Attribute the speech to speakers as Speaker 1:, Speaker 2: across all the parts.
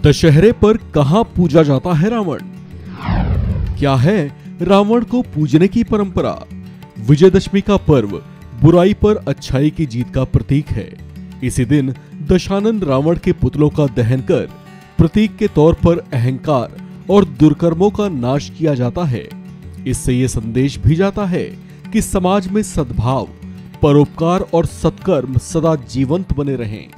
Speaker 1: दशहरे पर कहां पूजा जाता है रावण? क्या है रावण को पूजने की परंपरा? विजयदशमी का पर्व बुराई पर अच्छाई की जीत का प्रतीक है। इसी दिन दशानन रावण के पुतलों का दहन कर प्रतीक के तौर पर अहंकार और दुर्कर्मों का नाश किया जाता है। इससे ये संदेश भी जाता है कि समाज में सद्भाव, परोपकार और सत्कर्म सदा जीवंत बने रहें।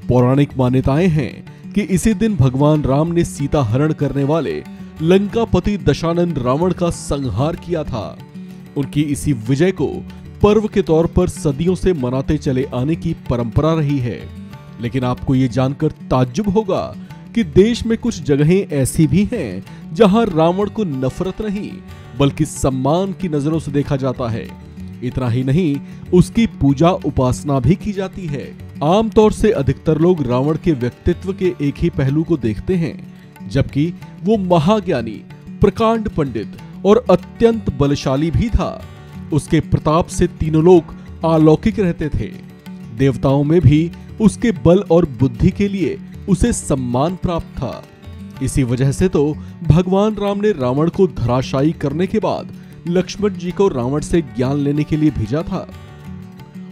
Speaker 1: पौराणिक मान्यताएं हैं कि इसी दिन भगवान राम ने सीता हरण करने वाले लंकापति दशानन रावण का संहार किया था। उनकी इसी विजय को पर्व के तौर पर सदियों से मनाते चले आने की परंपरा रही है। लेकिन आपको ये जानकर ताज्जुब होगा कि देश में कुछ जगहें ऐसी भी हैं जहां रावण को नफरत नहीं बल्कि सम्मान की नजरों से देखा जाता है। इतना ही नहीं, उसकी पूजा उपासना भी की जाती है। आमतौर से अधिकतर लोग रावण के व्यक्तित्व के एक ही पहलू को देखते हैं, जबकि वो महाज्ञानी, प्रकांड पंडित और अत्यंत बलशाली भी था। उसके प्रताप से तीनों लोग अलौकिक रहते थे। देवताओं में भी उसके बल और बुद्धि के लिए उसे सम्मान प्राप्त था। इसी वजह से तो भगवान राम ने रावण को धराशायी करने के बाद लक्ष्मण जी को रावण से ज्ञान लेने के लिए भेजा था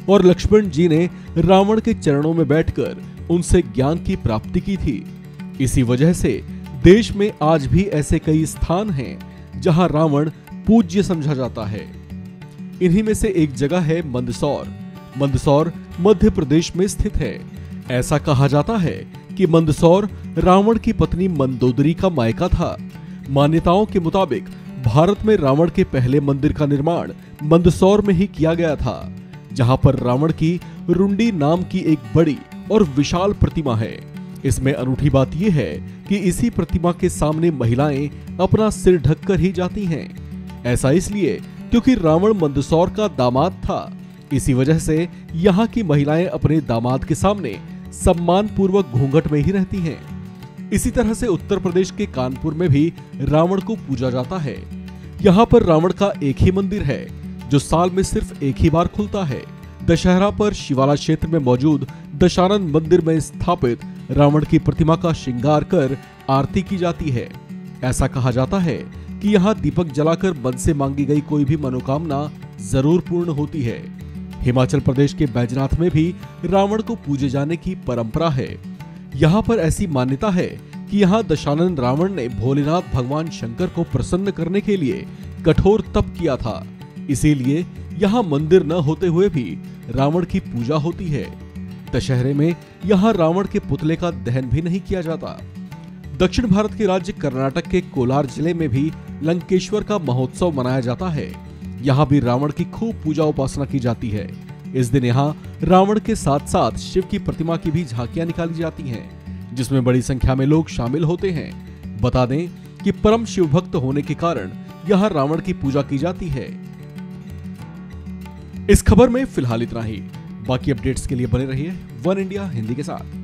Speaker 1: और लक्ष्मण जी ने रावण के चरणों में बैठकर उनसे ज्ञान की प्राप्ति की थी। इसी वजह से देश में आज भी ऐसे कई स्थान हैं जहां रावण पूज्य समझा जाता है। इन्हीं में से एक जगह है मंदसौर। मंदसौर मध्य प्रदेश में स्थित है। ऐसा कहा जाता है कि मंदसौर रावण की पत्नी मंदोदरी का मायका था। मान्यताओं के मुताबिक भारत में रावण के पहले मंदिर का निर्माण मंदसौर में ही किया गया था, जहां पर रावण की रुंडी नाम की एक बड़ी और विशाल प्रतिमा है। इसमें अनूठी बात यह है कि इसी प्रतिमा के सामने महिलाएं अपना सिर ढककर ही जाती हैं। ऐसा इसलिए क्योंकि रावण मंदसौर का दामाद था। इसी वजह से यहाँ की महिलाएं अपने दामाद के सामने सम्मान पूर्वक घूंघट में ही रहती हैं। इसी तरह से उत्तर प्रदेश के कानपुर में भी रावण को पूजा जाता है। यहाँ पर रावण का एक ही मंदिर है जो साल में सिर्फ एक ही बार खुलता है। दशहरा पर शिवाला क्षेत्र में मौजूद दशानन मंदिर में स्थापित रावण की प्रतिमा का श्रृंगार कर आरती की जाती है। ऐसा कहा जाता है कि यहाँ दीपक जलाकर मन से मांगी गई कोई भी मनोकामना जरूर पूर्ण होती है। हिमाचल प्रदेश के बैजनाथ में भी रावण को पूजे जाने की परंपरा है। यहाँ पर ऐसी मान्यता है कि यहाँ दशानन रावण ने भोलेनाथ भगवान शंकर को प्रसन्न करने के लिए कठोर तप किया था। इसीलिए यहाँ मंदिर न होते हुए भी रावण की पूजा होती है। दशहरे में यहाँ रावण के पुतले का दहन भी नहीं किया जाता। दक्षिण भारत के राज्य कर्नाटक के कोलार जिले में भी लंकेश्वर का महोत्सव मनाया जाता है। यहाँ भी रावण की खूब पूजा उपासना की जाती है। इस दिन यहाँ रावण के साथ साथ शिव की प्रतिमा की भी झांकियां निकाली जाती हैं, जिसमें बड़ी संख्या में लोग शामिल होते हैं। बता दें कि परम शिव भक्त होने के कारण यहाँ रावण की पूजा की जाती है। इस खबर में फिलहाल इतना ही। बाकी अपडेट्स के लिए बने रहिए वन इंडिया हिंदी के साथ।